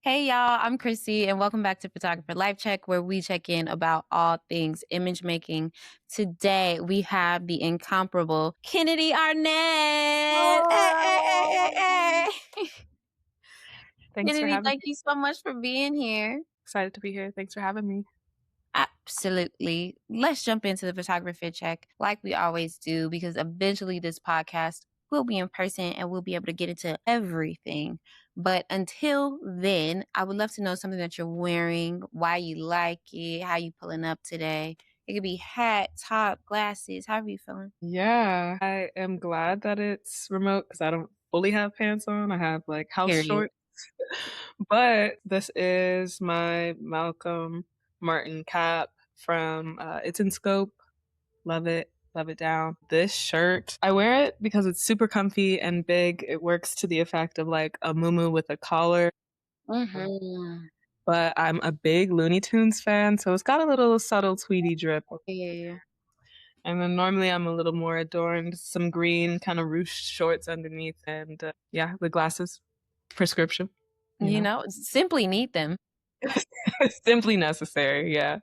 Hey y'all, I'm Qurissy and welcome back to Photographer Life Check where we check in about all things image making. Today we have the incomparable Kennedy Arnette. Hey, hey, hey, hey, Oh, hey. thanks for Kennedy, having thank me. you so much for being here. Excited to be here. Thanks for having me. Absolutely. Let's jump into the photography check like we always do because eventually this podcast will be in person and we'll be able to get into everything. But until then, I would love to know something that you're wearing, why you like it, how you pulling up today. It could be hat, top, glasses, however you feeling. Yeah, I am glad that it's remote because I don't fully have pants on. I have like house Period. shorts. But this is my Malcolm Martin cap from it's in Scope. Love it. Love it down. This shirt, I wear it because it's super comfy and big. It works to the effect of like a muumuu with a collar. Mm-hmm. But I'm a big Looney Tunes fan, so it's got a little subtle Tweety drip. Yeah. And then normally I'm a little more adorned, some green kind of ruched shorts underneath, and yeah, the glasses, prescription, you You know, know, simply need them. simply necessary. Yeah.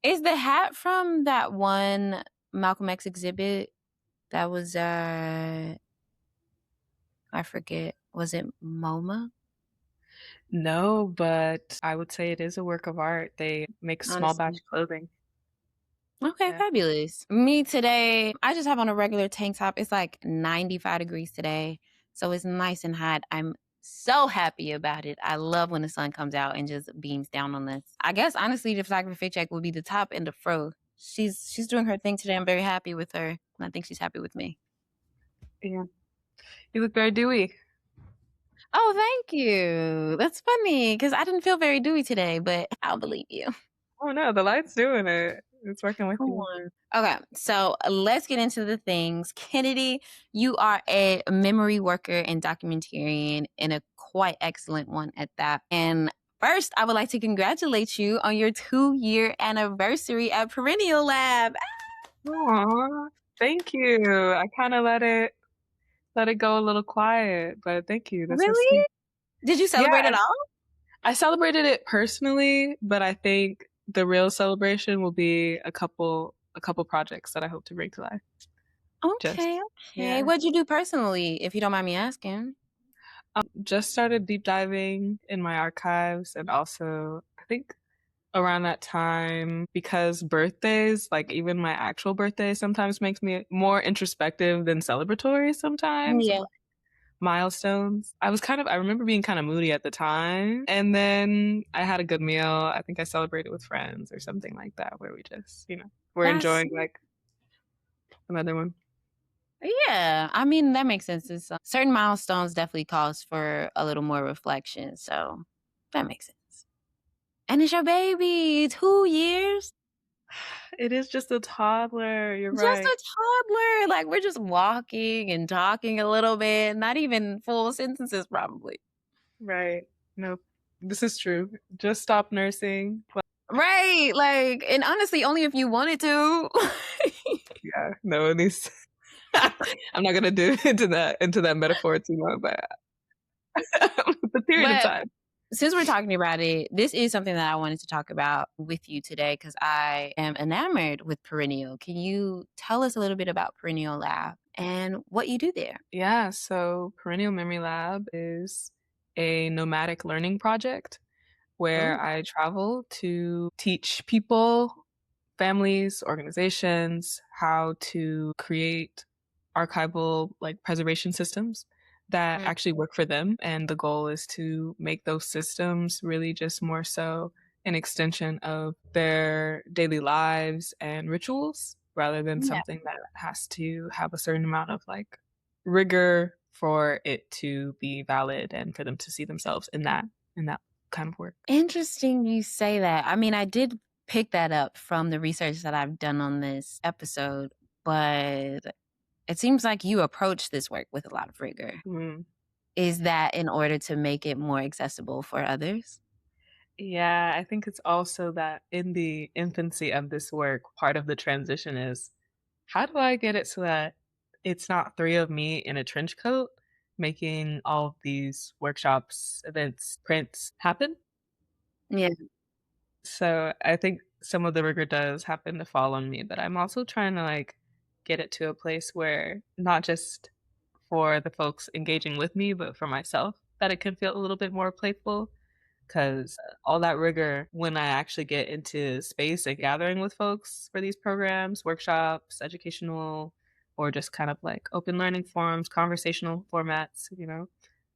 Is the hat from that one Malcolm X exhibit that was I forget. Was it MoMA? No, but I would say it is a work of art. They make small batch Honestly. clothing. Okay, Yeah. fabulous. Me today, I just have on a regular tank top. It's like 95 degrees today. So it's nice and hot. I'm so happy about it. I love when the sun comes out and just beams down on us. I guess honestly the photography check would be the top and the fro. She's doing her thing today. I'm very happy with her. And I think she's happy with me. Yeah. You look very dewy. Oh, thank you. That's funny because I didn't feel very dewy today, but I'll believe you. Oh no, the light's doing it. It's working with Come you. on. Okay, so let's get into the things. Kennedy, you are a memory worker and documentarian, and a quite excellent one at that. And first, I would like to congratulate you on your 2-year anniversary at Perennial Lab. Aw, thank you. I kind of let it go a little quiet, but thank you. That's so Really? sweet. Did you Yeah, celebrate at all? I celebrated it personally, but I think the real celebration will be a couple projects that I hope to bring to life. Just Okay, okay. yeah. What'd you do personally, if you don't mind me asking? Just started deep diving in my archives, and also I think around that time, because birthdays, like even my actual birthday sometimes makes me more introspective than celebratory sometimes, Yeah. milestones. I remember being kind of moody at the time. And then I had a good meal. I think I celebrated with friends or something like that, where we just, we're That's enjoying like another one. Yeah, I mean, that makes sense. Certain milestones definitely calls for a little more reflection. So that makes sense. And it's your baby, 2 years. It is just a toddler. You're Just right. a toddler. Like we're just walking and talking a little bit, not even full sentences, probably. Right. No, this is true. Just stop nursing. But Right. Like, and honestly, only if you wanted to. yeah, no, these. I'm not gonna do into that metaphor too long, but the period of But time. since we're talking about it, this is something that I wanted to talk about with you today because I am enamored with Perennial. Can you tell us a little bit about Perennial Lab and what you do there? Yeah, so Perennial Memory Lab is a nomadic learning project where Oh, I travel to teach people, families, organizations how to create archival like preservation systems that mm, actually work for them. And the goal is to make those systems really just more so an extension of their daily lives and rituals rather than yeah. something that has to have a certain amount of like rigor for it to be valid and for them to see themselves in that kind of work. Interesting you say that. I mean, I did pick that up from the research that I've done on this episode, but it seems like you approach this work with a lot of rigor. Mm. Is that in order to make it more accessible for others? Yeah, I think it's also that in the infancy of this work, part of the transition is how do I get it so that it's not three of me in a trench coat making all of these workshops, events, prints happen. Yeah. So I think some of the rigor does happen to fall on me, but I'm also trying to like get it to a place where not just for the folks engaging with me, but for myself, that it can feel a little bit more playful. Because all that rigor, when I actually get into space and gathering with folks for these programs, workshops, educational, or just kind of like open learning forums, conversational formats,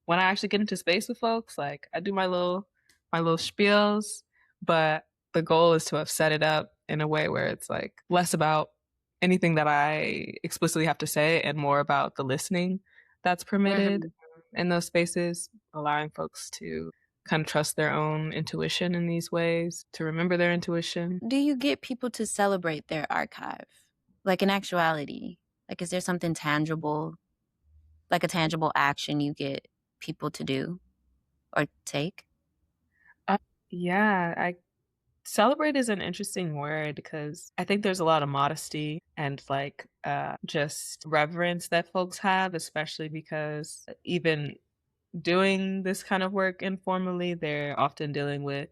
when I actually get into space with folks, like I do my little spiels, but the goal is to have set it up in a way where it's like less about anything that I explicitly have to say and more about the listening that's permitted Mhm. in those spaces, allowing folks to kind of trust their own intuition in these ways, to remember their intuition. Do you get people to celebrate their archive? Like, in actuality? Like, is there something tangible, like a tangible action you get people to do or take? Uh, yeah, I celebrate is an interesting word because I think there's a lot of modesty and like just reverence that folks have, especially because even doing this kind of work informally, they're often dealing with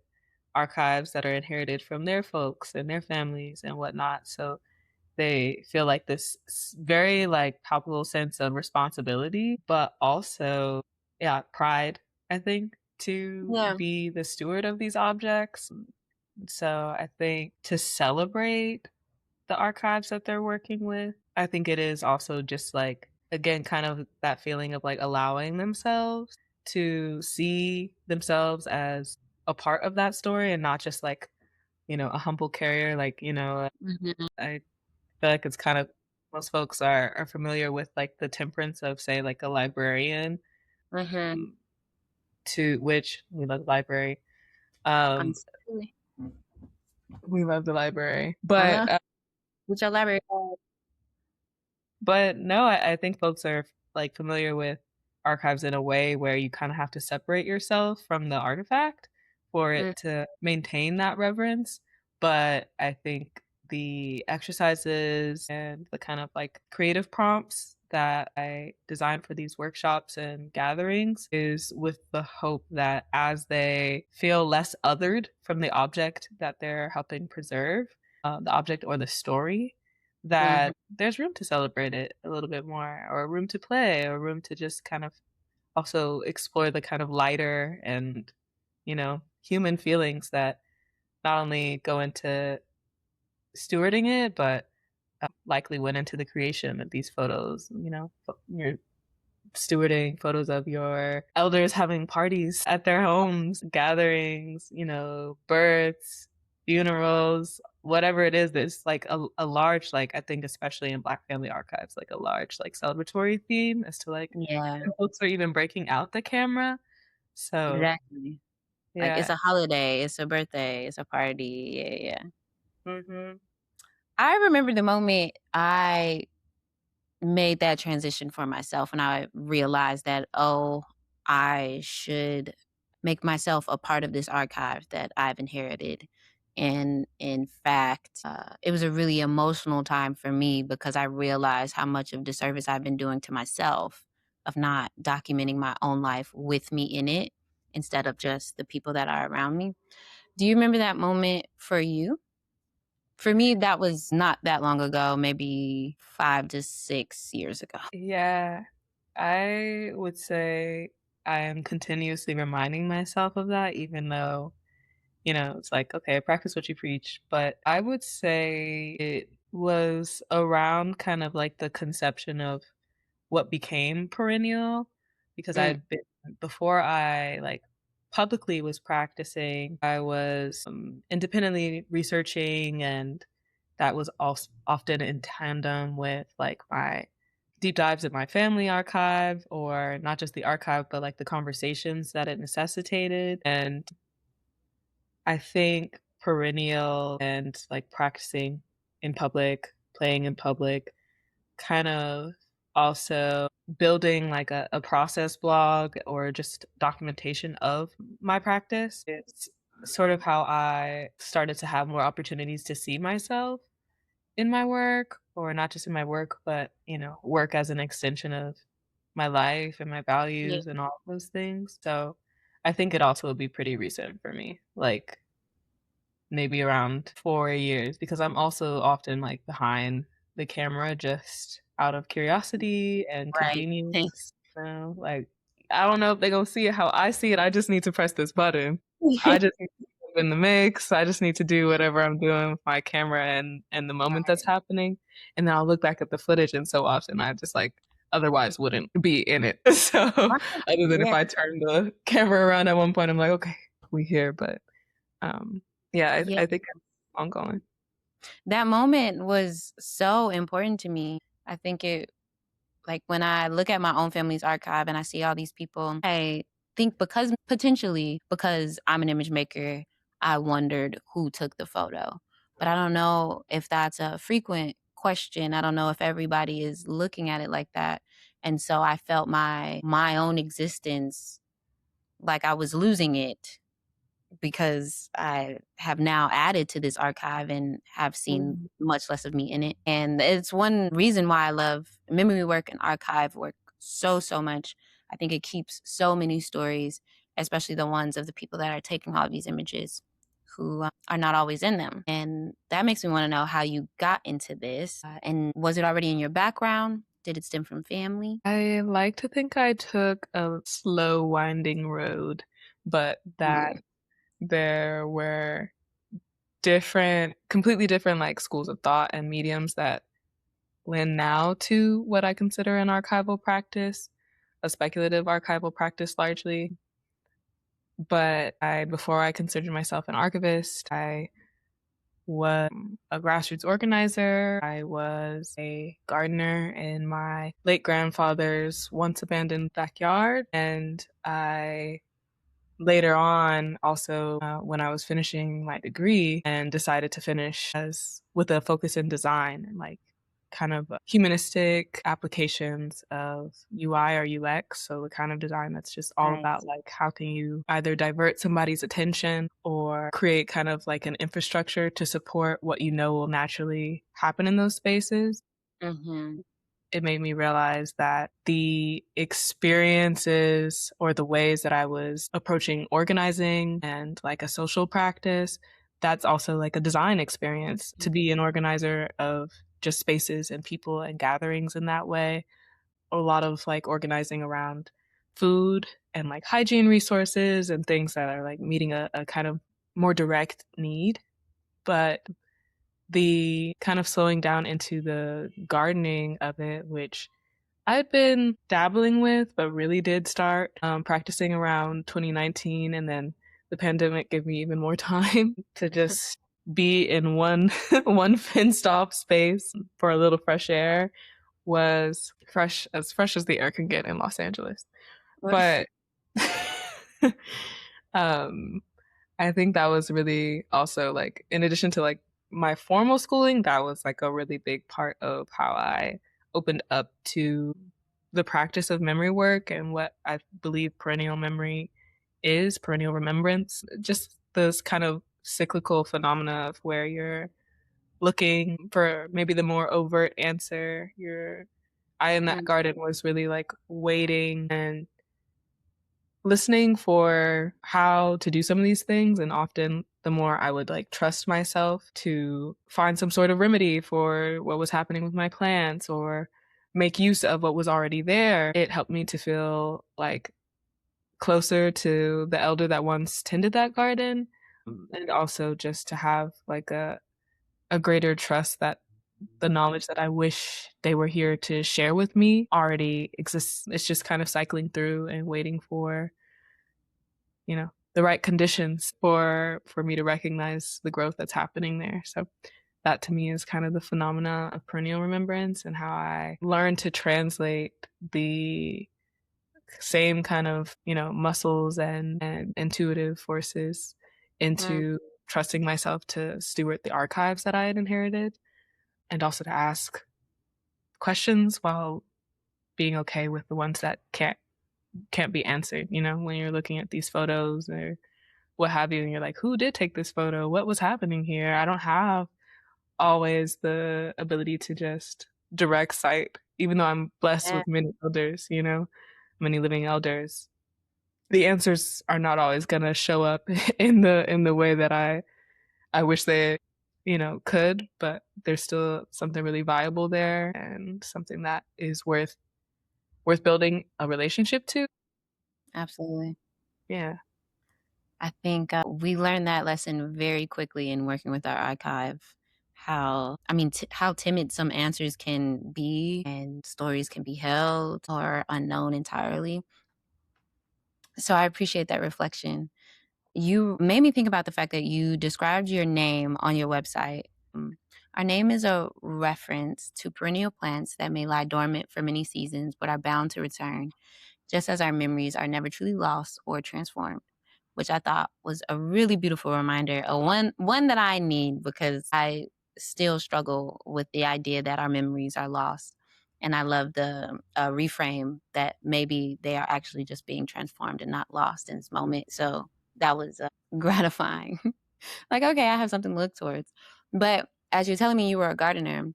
archives that are inherited from their folks and their families and whatnot. So they feel like this very like palpable sense of responsibility, but also, yeah, pride, I think, to Yeah. be the steward of these objects. So I think to celebrate the archives that they're working with, I think it is also just like, again, kind of that feeling of like allowing themselves to see themselves as a part of that story and not just like, a humble carrier. Like, Mhm. I feel like it's kind of most folks are familiar with like the temperance of say like a librarian, Mhm. um, to which we love the library. Um, Absolutely. we love the library, I know. but What's your library? But no, I think folks are like familiar with archives in a way where you kind of have to separate yourself from the artifact for Mm. it to maintain that reverence. But I think the exercises and the kind of like creative prompts that I designed for these workshops and gatherings is with the hope that as they feel less othered from the object that they're helping preserve, the object or the story, Mhm. that there's room to celebrate it a little bit more, or room to play, or room to just kind of also explore the kind of lighter and, human feelings that not only go into stewarding it, but likely went into the creation of these photos. You're stewarding photos of your elders having parties at their homes, gatherings, births, funerals, whatever it is, there's like a large, like, I think, especially in Black family archives, like a large, like, celebratory theme as to like Yeah, when folks are even breaking out the camera. So, exactly. Like, it's yeah. a holiday, it's a birthday, it's a party. Yeah, yeah. Hmm. I remember the moment I made that transition for myself and I realized that, oh, I should make myself a part of this archive that I've inherited. And in fact, it was a really emotional time for me because I realized how much of disservice I've been doing to myself of not documenting my own life with me in it instead of just the people that are around me. Do you remember that moment for you? For me, that was not that long ago, maybe 5 to 6 years ago. Yeah, I would say I am continuously reminding myself of that, even though it's like, okay, practice what you preach. But I would say it was around kind of like the conception of what became perennial because Mm, I'd been, before I like publicly was practicing, I was independently researching, and that was also often in tandem with like my deep dives in my family archive, or not just the archive, but like the conversations that it necessitated. And I think perennial and like practicing in public, playing in public, kind of also building like a process blog or just documentation of my practice. It's sort of how I started to have more opportunities to see myself in my work, or not just in my work, but work as an extension of my life and my Yeah. values and all of those things. So I think it also would be pretty recent for me, like maybe around 4 years, because I'm also often like behind the camera just out of curiosity and Right. convenience. Like I don't know if they're gonna see it how I see it. I just need to press this button. I just need to be in the mix. I just need to do whatever I'm doing with my camera and the moment that's happening. And then I'll look back at the footage and so often I just like otherwise wouldn't be in it. So Right. other than if Yeah. I turn the camera around at one point, I'm like, okay, we here. But um yeah, Yeah. I think it's ongoing. That moment was so important to me. I think it like, when I look at my own family's archive and I see all these people, I think because I'm an image maker, I wondered who took the photo. But I don't know if that's a frequent question. I don't know if everybody is looking at it like that. And so I felt my own existence like I was losing it because I have now added to this archive and have seen Mm. much less of me in it. And it's one reason why I love memory work and archive work so, so much. I think it keeps so many stories, especially the ones of the people that are taking all of these images who are not always in them. And that makes me want to know how you got into this. And was it already in your background? Did it stem from family? I like to think I took a slow winding road, but that Mm. there were completely different like schools of thought and mediums that lend now to what I consider an archival practice, a speculative archival practice largely. But before I considered myself an archivist, I was a grassroots organizer. I was a gardener in my late grandfather's once abandoned backyard. And I later on also, when I was finishing my degree and decided to finish as with a focus in design and like kind of humanistic applications of UI or UX. So the kind of design that's just all about Nice. like how can you either divert somebody's attention or create kind of like an infrastructure to support what you know will naturally happen in those spaces. Mm-hmm. It made me realize that the experiences or the ways that I was approaching organizing and like a social practice, that's also like a design experience to be an organizer of just spaces and people and gatherings in that way. A lot of like organizing around food and like hygiene resources and things that are like meeting a kind of more direct need. But the kind of slowing down into the gardening of it, which I'd been dabbling with, but really did start practicing around 2019, and then the pandemic gave me even more time to just be in one one fenced off space for a little fresh air. Was fresh as the air can get in Los Angeles, but um, I think that was really also like in addition to like my formal schooling, that was like a really big part of how I opened up to the practice of memory work and what I believe perennial memory is, perennial remembrance, just this kind of cyclical phenomena of where you're looking for maybe the more overt answer. I in that Mm, garden was really like waiting and listening for how to do some of these things, and often the more I would like trust myself to find some sort of remedy for what was happening with my plants or make use of what was already there, it helped me to feel like closer to the elder that once tended that garden, and also just to have like a greater trust that the knowledge that I wish they were here to share with me already exists. It's just kind of cycling through and waiting for the right conditions for me to recognize the growth that's happening there. So that to me is kind of the phenomena of perennial remembrance and how I learn to translate the same kind of, muscles and intuitive forces mm, into trusting myself to steward the archives that I had inherited and also to ask questions while being okay with the ones that can't be answered, when you're looking at these photos or what have you, and you're like, who did take this photo? What was happening here? I don't have always the ability to just direct sight even though I'm blessed Yeah, with many elders, many living elders, the answers are not always gonna show up in the way that I wish they, could, but there's still something really viable there and something that is worth building a relationship to. absolutely. Yeah. I think we learned that lesson very quickly in working with our archive. How timid some answers can be and stories can be held or unknown entirely. So I appreciate that reflection. You made me think about the fact that you described your name on your website. Mm. Our name is a reference to perennial plants that may lie dormant for many seasons but are bound to return, just as our memories are never truly lost or transformed, which I thought was a really beautiful reminder, a one that I need because I still struggle with the idea that our memories are lost. And I love the reframe that maybe they are actually just being transformed and not lost in this moment. So that was gratifying. Like, okay, I have something to look towards. But as you're telling me you were a gardener,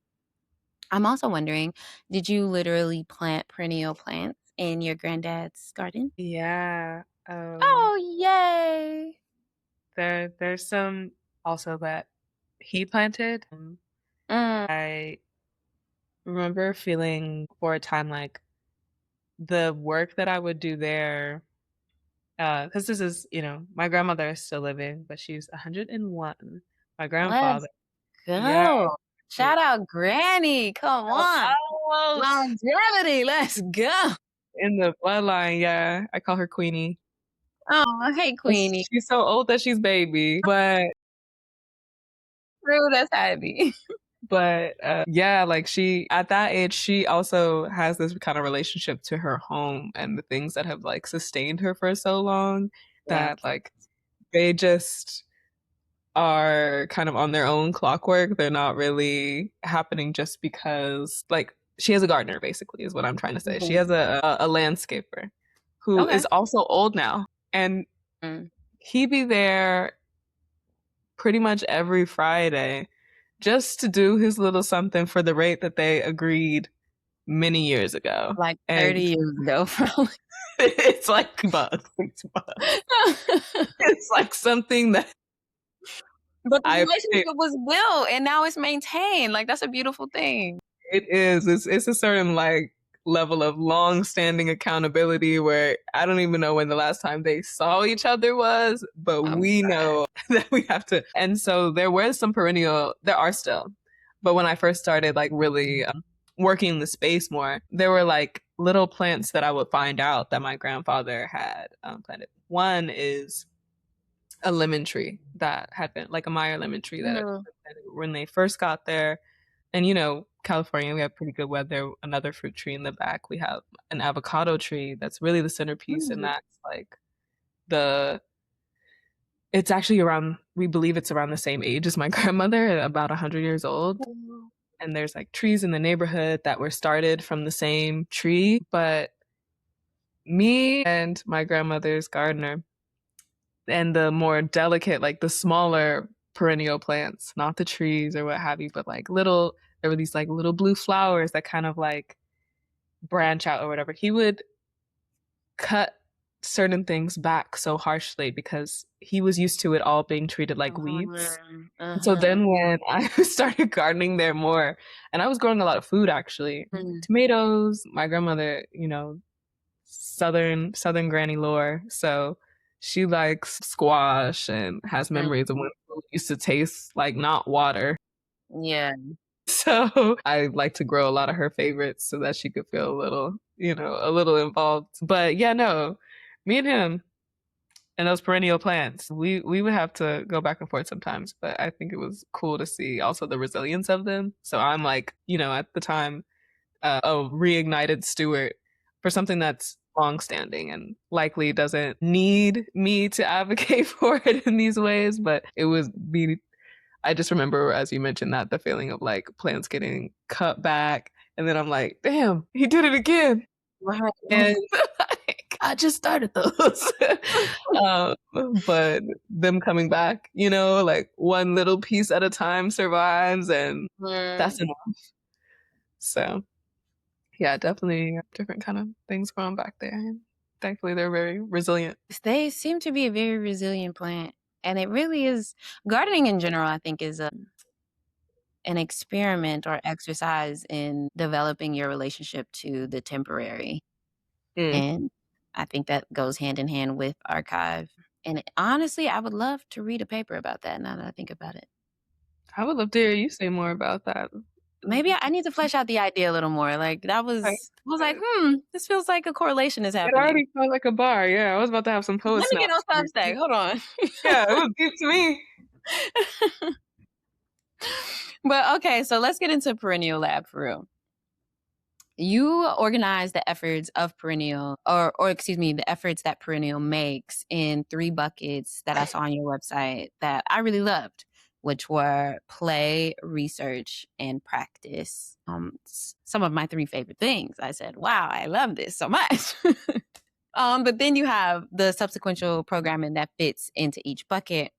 I'm also wondering, did you literally plant perennial plants in your granddad's garden? Yeah. Oh, yay. There's some also that he planted. Mm, I remember feeling for a time like the work that I would do there, because this is, my grandmother is still living, but she's 101. My grandfather, let's yeah, go. Shout out Granny. Come on. almost Longevity. Let's go. in the bloodline. Yeah, I call her Queenie. Oh, hey, Queenie. She's so old that she's baby, True, that's heavy. but yeah, like she at that age, she also has this kind of relationship to her home and the things that have like sustained her for so long Yeah. that like they just are kind of on their own clockwork. They're not really happening just because, like, she has a gardener, basically, is what I'm trying to say. She Mhm. has a landscaper who Okay. is also old now. And Mm. he be there pretty much every Friday just to do his little something for the rate that they agreed many years ago. Like And 30 years ago, probably. it's like bucks, $6. It's like something that But the I relationship was built and now it's maintained. Like, that's a beautiful thing. it is. It's a certain like level of long-standing accountability where I don't even know when the last time they saw each other was, but Um, we know that we have to. And so there are still, but when I first started like really working the space more, there were like little plants that I would find out that my grandfather had planted. One is a lemon tree that had been like a Meyer lemon tree that mhm. when they first got there, and California, we have pretty good weather. Another fruit tree in the back. We have an avocado tree that's really the centerpiece, and Mm. that's like the. It's actually around. We believe it's around the same age as my grandmother, about 100 years old. And there's like trees in the neighborhood that were started from the same tree. But me and my grandmother's gardener, and the more delicate, like the smaller perennial plants, not the trees or what have you, but like there were these like little blue flowers that kind of like branch out or whatever. He would cut certain things back so harshly because he was used to it all being treated like weeds. And so Uh-huh. then when I started gardening there more, and I was growing a lot of food actually, Mm. tomatoes, my grandmother, southern granny lore. So she likes squash and has Mm. memories of when food used to taste like not water. Yeah. So I like to grow a lot of her favorites so that she could feel a little involved. But yeah, no, me and him and those perennial plants, we would have to go back and forth sometimes. But I think it was cool to see also the resilience of them. So I'm like, at the time, a reignited steward for something that's long-standing and likely doesn't need me to advocate for it in these ways, but it was be I just remember, as you mentioned, that the feeling of like plants getting cut back, and then I'm like, damn, he did it again. Right. And like, I just started those. um, but them coming back, like one little piece at a time survives, and Mm. that's enough. So Yeah, definitely different kind of things growing back there. And thankfully, they're very resilient. They seem to be a very resilient plant. And it really is gardening in general, I think, is an experiment or exercise in developing your relationship to the temporary. Mm. And I think that goes hand in hand with archive. And honestly, I would love to read a paper about that now that I think about it. I would love to hear you say more about that. Maybe I need to flesh out the idea a little more. Like that Like, was I was like, uh, this feels like a correlation is it happening. already felt like a bar. Yeah, I was about to have some Let poets me now. get on Substack. Hold on. Yeah, it was deep to me. But okay, so let's get into Perennial Lab for real. You organize the efforts of Perennial, or excuse me, the efforts that Perennial makes in 3 buckets that I saw on your website that I really loved, which were play, research, and practice. Some of my 3 favorite things. I said, "Wow, I love this so much." But then you have the subsequential programming that fits into each bucket.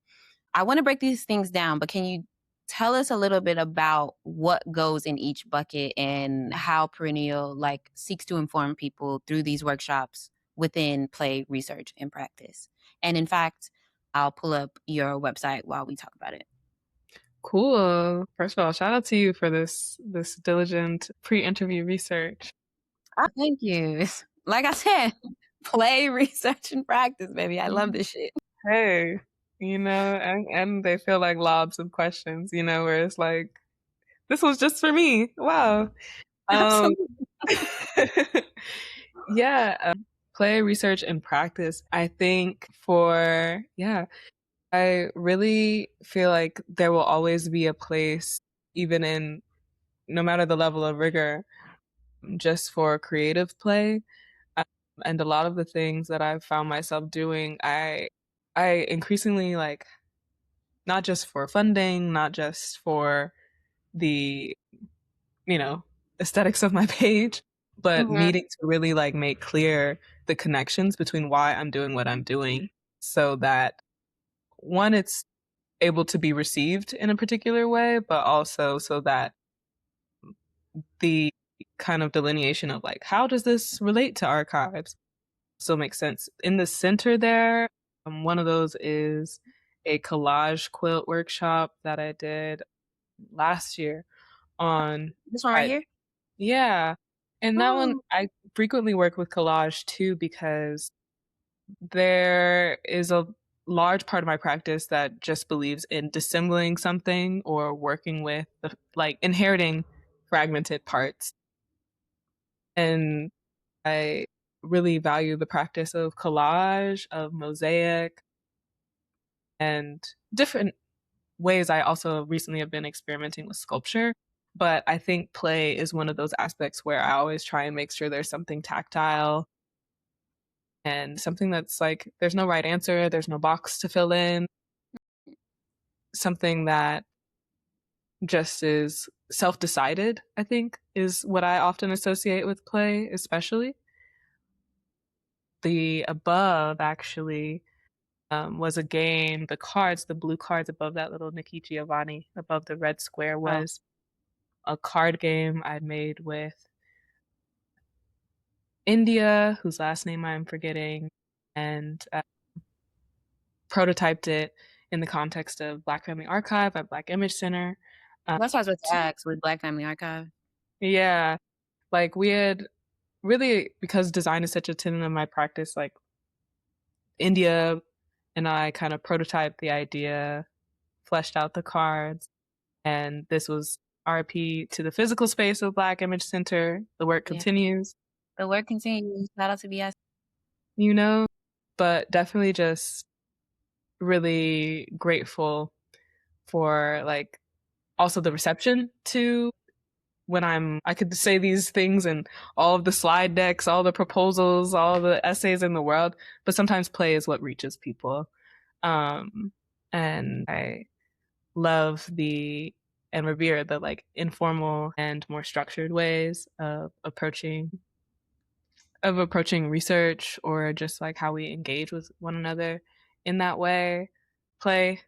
I want to break these things down, but can you tell us a little bit about what goes in each bucket and how Perennial like seeks to inform people through these workshops within play, research, and practice? And in fact, I'll pull up your website while we talk about it. Cool. First of all, shout out to you for this diligent pre-interview research. Oh, thank you. Like I said, play, research, and practice, baby. I love this shit. Hey, and they feel like lobs of questions, where it's like, this was just for me. Wow. Um, Absolutely. yeah, play, research, and practice. I think I really feel like there will always be a place, even in no matter the level of rigor, just for creative play. Um, and a lot of the things that I've found myself doing, I increasingly like not just for funding, not just for the, you know, aesthetics of my page, but Mhm. needing to really like make clear the connections between why I'm doing what I'm doing so that one, it's able to be received in a particular way, but also so that the kind of delineation of like, how does this relate to archives still makes sense. In the center there, one of those is a collage quilt workshop that I did last year on This one right I here? yeah. And that one Ooh. I frequently work with collage too because there is a large part of my practice that just believes in dissembling something or working with like inheriting fragmented parts. And I really value the practice of collage, of mosaic, and different ways. I also recently have been experimenting with sculpture, but I think play is one of those aspects where I always try and make sure there's something tactile and something that's like there's no right answer, there's no box to fill in, something that just is self-decided, I think, is what I often associate with play, especially. The above actually was a game. The cards, the blue cards above that little Nikki Giovanni, above the red square, Oh, was a card game I'd made with India, whose last name I'm forgetting, and prototyped it in the context of Black Family Archive at Black Image Center. Um, that's what I was about to ask with Black Family Archive. yeah, like we had really, because design is such a tenet of my practice, like India and I kind of prototyped the idea, fleshed out the cards, and this was RP to the physical space of Black Image Center. The work Yeah. continues, The work continues. Shout out to BS. you know, but definitely just really grateful for like also the reception to when I could say these things and all of the slide decks, all the proposals, all the essays in the world, but sometimes play is what reaches people. Um, and I love the and revere the like informal and more structured ways of approaching research or just like how we engage with one another in that way. Play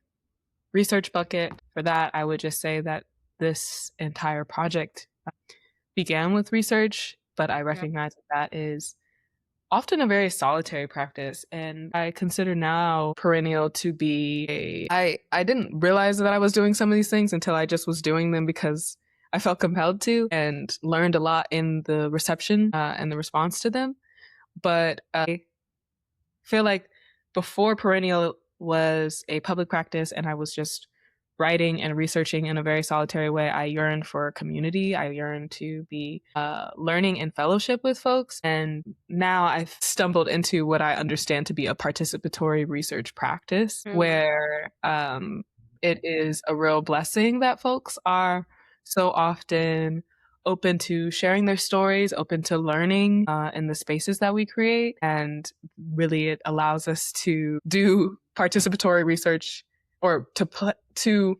research bucket for that, I would just say that this entire project began with research, but I Yeah. recognize that is often a very solitary practice. And I consider now perennial to be I didn't realize that I was doing some of these things until I just was doing them because I felt compelled to, and learned a lot in the reception and the response to them. But I feel like before perennial was a public practice and I was just writing and researching in a very solitary way, I yearned for community. I yearned to be learning in fellowship with folks. And now I've stumbled into what I understand to be a participatory research practice Mm. where it is a real blessing that folks are so often open to sharing their stories, open to learning in the spaces that we create. And really, it allows us to do participatory research or to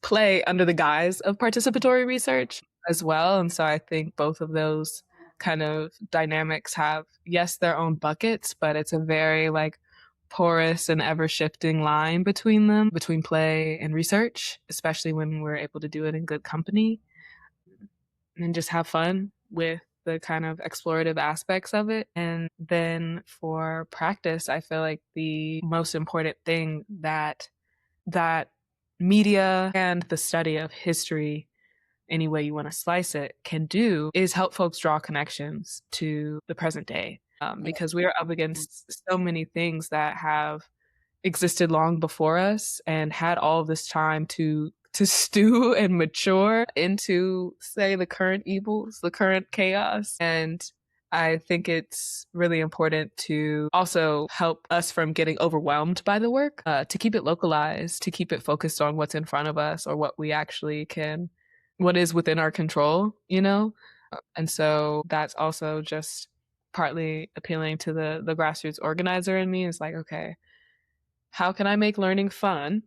play under the guise of participatory research as well. And so I think both of those kind of dynamics have, yes, their own buckets, but it's a very like porous and ever shifting line between them, between play and research, especially when we're able to do it in good company and just have fun with the kind of explorative aspects of it. And then for practice, I feel like the most important thing that media and the study of history, any way you want to slice it, can do is help folks draw connections to the present day. Because we are up against so many things that have existed long before us and had all this time to stew and mature into, say, the current evils, the current chaos. And I think it's really important to also help us from getting overwhelmed by the work, to keep it localized, to keep it focused on what's in front of us or what we actually can, what is within our control, you know? And so that's also just partly appealing to the grassroots organizer in me. Is like, okay, how can I make learning fun?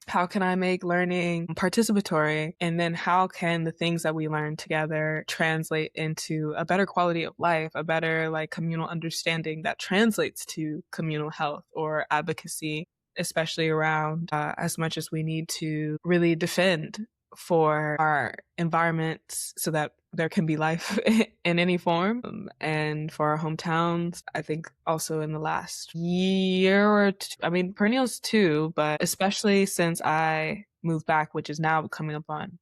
How can I make learning participatory? And then how can the things that we learn together translate into a better quality of life, a better like communal understanding that translates to communal health or advocacy, especially around as much as we need to really defend for our environments so that there can be life in any form. And for our hometowns, I think also in the last year or two, I mean, perennials too, but especially since I moved back, which is now coming up on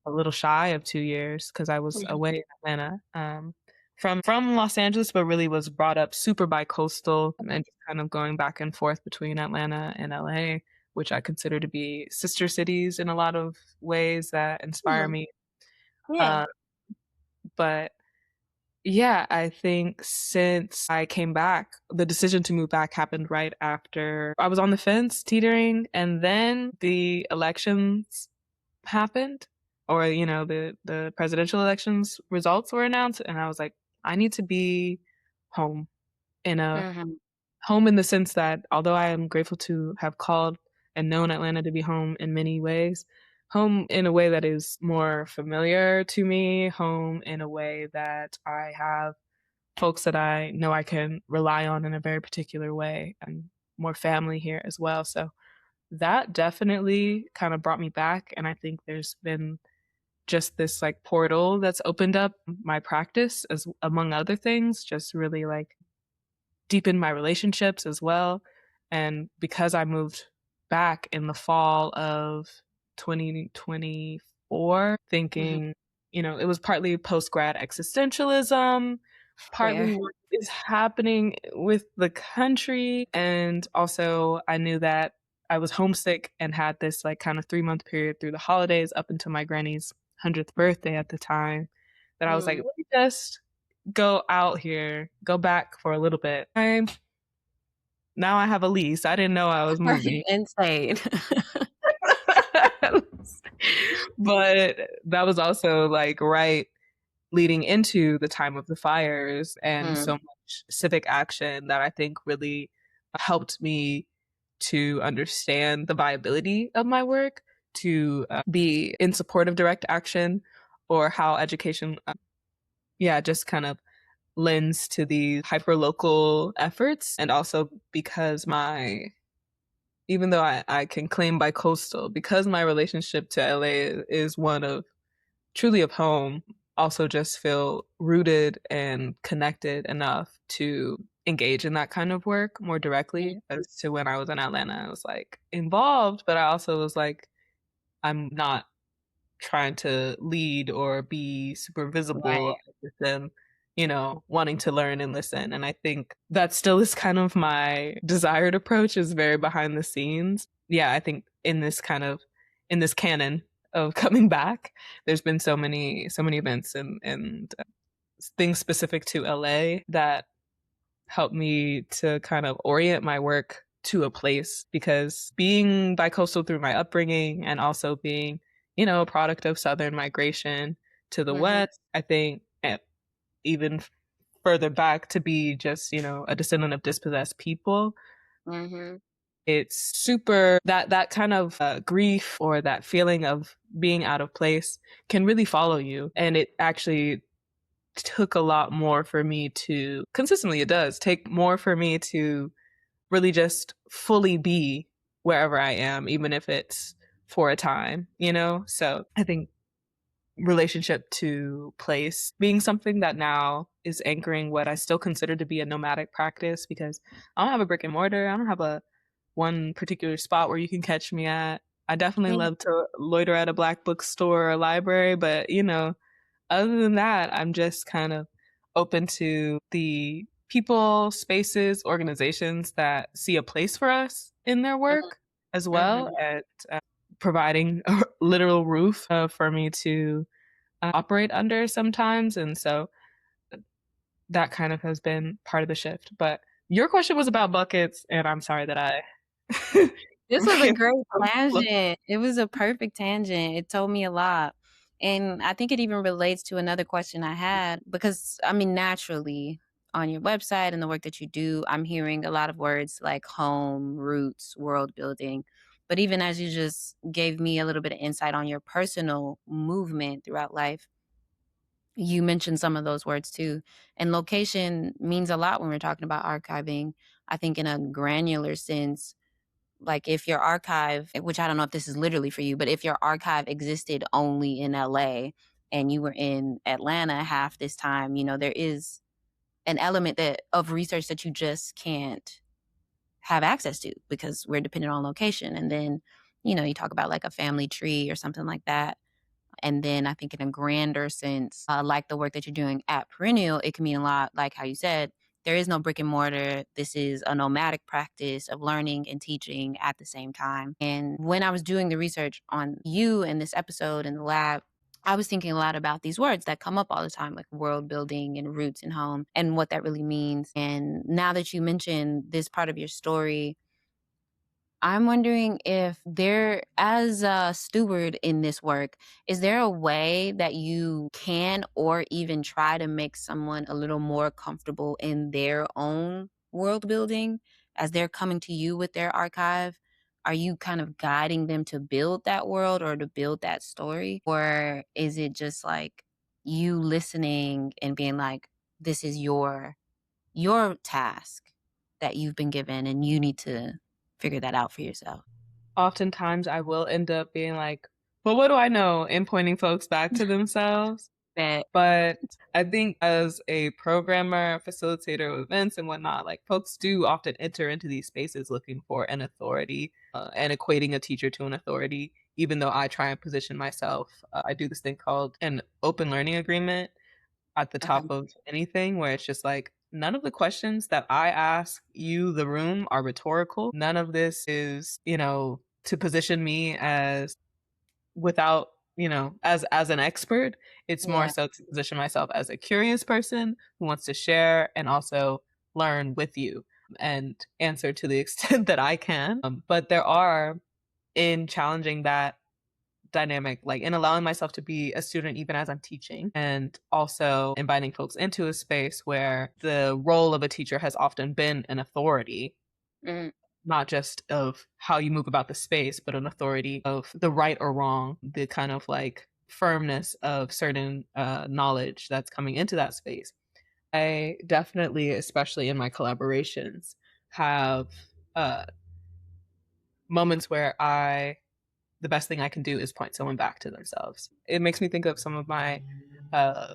a little shy of 2 years because I was Mhm. away in Atlanta. From Los Angeles, but really was brought up super bi-coastal and just kind of going back and forth between Atlanta and LA, which I consider to be sister cities in a lot of ways that inspire Mhm. me. Yeah. Uh, but yeah, I think since I came back, the decision to move back happened right after I was on the fence, teetering, and then the elections happened, or the presidential elections results were announced, and I was like, I need to be home in a Mhm. home in the sense that although I am grateful to have called and known Atlanta to be home in many ways, home in a way that is more familiar to me, home in a way that I have folks that I know I can rely on in a very particular way, and more family here as well. So that definitely kind of brought me back. And I think there's been just this like portal that's opened up my practice as among other things, just really like deepen my relationships as well. And because I moved back in the fall of 2024, Mhm. thinking, it was partly post grad existentialism, partly Fair. what is happening with the country. And also, I knew that I was homesick and had this like kind of 3 month period through the holidays up until my granny's 100th birthday at the time that I was like, Mm. let me just go out here, go back for a little bit. Now I have a lease. I didn't know I was Right. moving. Insane. But that was also like right leading into the time of the fires and so Mm. much civic action that I think really helped me to understand the viability of my work, to be in support of direct action, or how education, yeah, just kind of lends to these hyperlocal efforts. And also because even though I can claim bi-coastal, because my relationship to LA is one of truly of home, also just feel rooted and connected enough to engage in that kind of work more directly as to when I was in Atlanta. I was like involved, but I also was like, I'm not trying to lead or be super visible. Right. Just them, wanting to learn and listen. And I think that still is kind of my desired approach, is very behind the scenes. Yeah, I think in this canon of coming back, there's been so many events and things specific to LA that helped me to kind of orient my work to a place, because being bicoastal through my upbringing and also being, a product of Southern migration to the Mhm. West, I think even further back to be just, a descendant of dispossessed people, Mhm. it's super that kind of grief or that feeling of being out of place can really follow you. And it actually took a lot more for me to consistently, it does take more for me to really just fully be wherever I am, even if it's for a time, So I think relationship to place being something that now is anchoring what I still consider to be a nomadic practice, because I don't have a brick and mortar. I don't have a one particular spot where you can catch me at. I definitely Yeah. love to loiter at a black bookstore or library, but other than that, I'm just kind of open to the people, spaces, organizations that see a place for us in their Mhm. work, as well Mhm. as providing a literal roof for me to operate under sometimes. And so that kind of has been part of the shift. But your question was about buckets, and I'm sorry that I This was a ran great so slow. tangent. It was a perfect tangent. It told me a lot. And I think it even relates to another question I had because, I mean, naturally, on your website and the work that you do, I'm hearing a lot of words like home, roots, world building. But even as you just gave me a little bit of insight on your personal movement throughout life, you mentioned some of those words too. And location means a lot when we're talking about archiving. I think in a granular sense, like if your archive, which I don't know if this is literally for you, but if your archive existed only in LA and you were in Atlanta half this time, there is an element that of research that you just can't have access to because we're dependent on location. And then, you talk about like a family tree or something like that. And then I think in a grander sense, like the work that you're doing at Perennial, it can mean a lot, like how you said, there is no brick and mortar. This is a nomadic practice of learning and teaching at the same time. And when I was doing the research on you and this episode in the lab, I was thinking a lot about these words that come up all the time, like world building and roots and home, and what that really means. And now that you mentioned this part of your story, I'm wondering if there, as a steward in this work, is there a way that you can or even try to make someone a little more comfortable in their own world building as they're coming to you with their archive? Are you kind of guiding them to build that world or to build that story? Or is it just like you listening and being like, this is your task that you've been given and you need to figure that out for yourself. Oftentimes I will end up being like, well, what do I know? And pointing folks back to themselves. That But I think as a programmer, facilitator of events and whatnot, like folks do often enter into these spaces looking for an authority and equating a teacher to an authority. Even though I try and position myself, I do this thing called an open learning agreement at the okay. top of anything, where it's just like, none of the questions that I ask you, the room, are rhetorical. None of this is, to position me as without, as an expert. It's more Yeah. so to position myself as a curious person who wants to share and also learn with you and answer to the extent that I can. But there are, in challenging that dynamic, like in allowing myself to be a student even as I'm teaching, and also inviting folks into a space where the role of a teacher has often been an authority, Mhm. not just of how you move about the space, but an authority of the right or wrong, the kind of like firmness of certain knowledge that's coming into that space. I definitely, especially in my collaborations, have uh, moments where the best thing I can do is point someone back to themselves. It makes me think of some of my uh,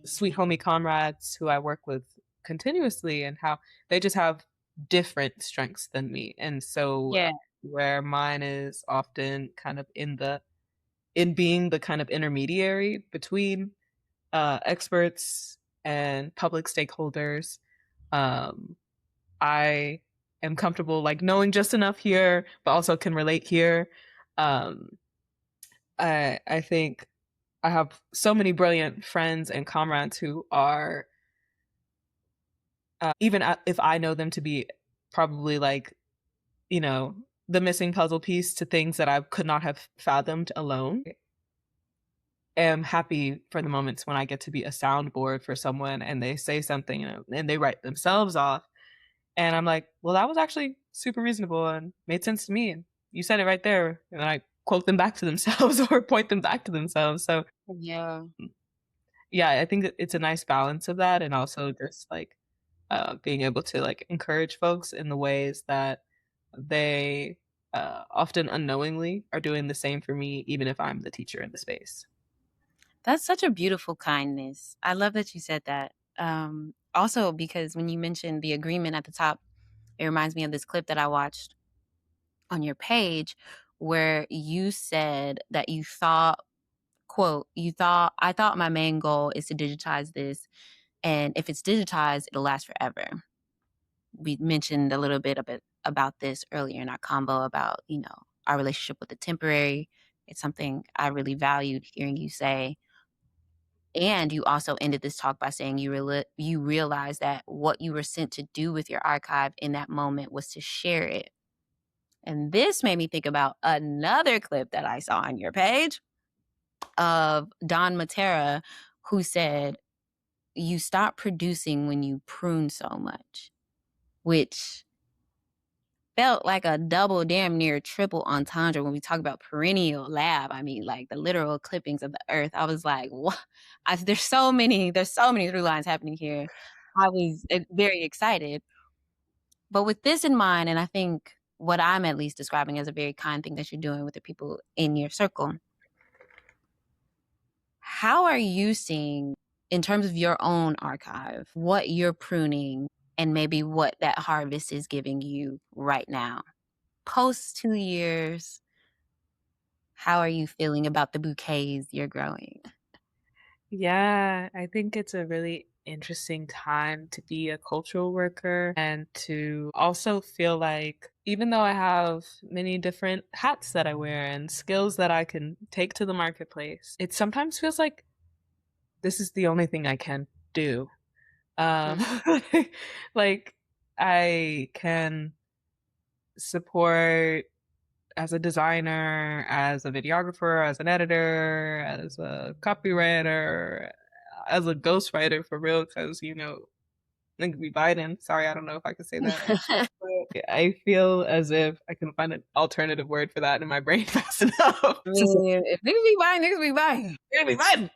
sweet homie comrades who I work with continuously, and how they just have different strengths than me. And so Yeah. where mine is often kind of in being the kind of intermediary between experts and public stakeholders, um, I am comfortable like knowing just enough here, but also can relate here. Um, I think I have so many brilliant friends and comrades who are even if I know them to be probably like, you know, the missing puzzle piece to things that I could not have fathomed alone. Am happy for the moments when I get to be a soundboard for someone and they say something and they write themselves off. And I'm like, well, that was actually super reasonable and made sense to me. And you said it right there. And then I quote them back to themselves or point them back to themselves. So, Yeah. yeah, I think it's a nice balance of that. And also just like being able to like encourage folks in the ways that they often unknowingly are doing the same for me, even if I'm the teacher in the space. That's such a beautiful kindness. I love that you said that. Also, because when you mentioned the agreement at the top, it reminds me of this clip that I watched on your page where you said that you thought, quote, I thought my main goal is to digitize this. And if it's digitized, it'll last forever. We mentioned a little bit about this earlier in our convo about, our relationship with the temporary. It's something I really valued hearing you say. And you also ended this talk by saying you realized that what you were sent to do with your archive in that moment was to share it. And this made me think about another clip that I saw on your page of Don Matera, who said, "You stop producing when you prune so much," which felt like a double, damn near triple entendre when we talk about Perennial Lab. I mean, like the literal clippings of the earth. I was like, what? There's so many through lines happening here. I was very excited. But with this in mind, and I think what I'm at least describing as a very kind thing that you're doing with the people in your circle, how are you seeing, in terms of your own archive, what you're pruning and maybe what that harvest is giving you right now? Post 2 years, how are you feeling about the bouquets you're growing? Yeah, I think it's a really interesting time to be a cultural worker and to also feel like even though I have many different hats that I wear and skills that I can take to the marketplace, it sometimes feels like this is the only thing I can do. Um, Mm. like I can support as a designer, as a videographer, as an editor, as a copywriter, as a ghostwriter for real, because think be Biden. Sorry, I don't know if I can say that. But I feel as if I can find an alternative word for that in my brain fast enough. I mean, if niggas be buying, niggas be buying. Be Biden.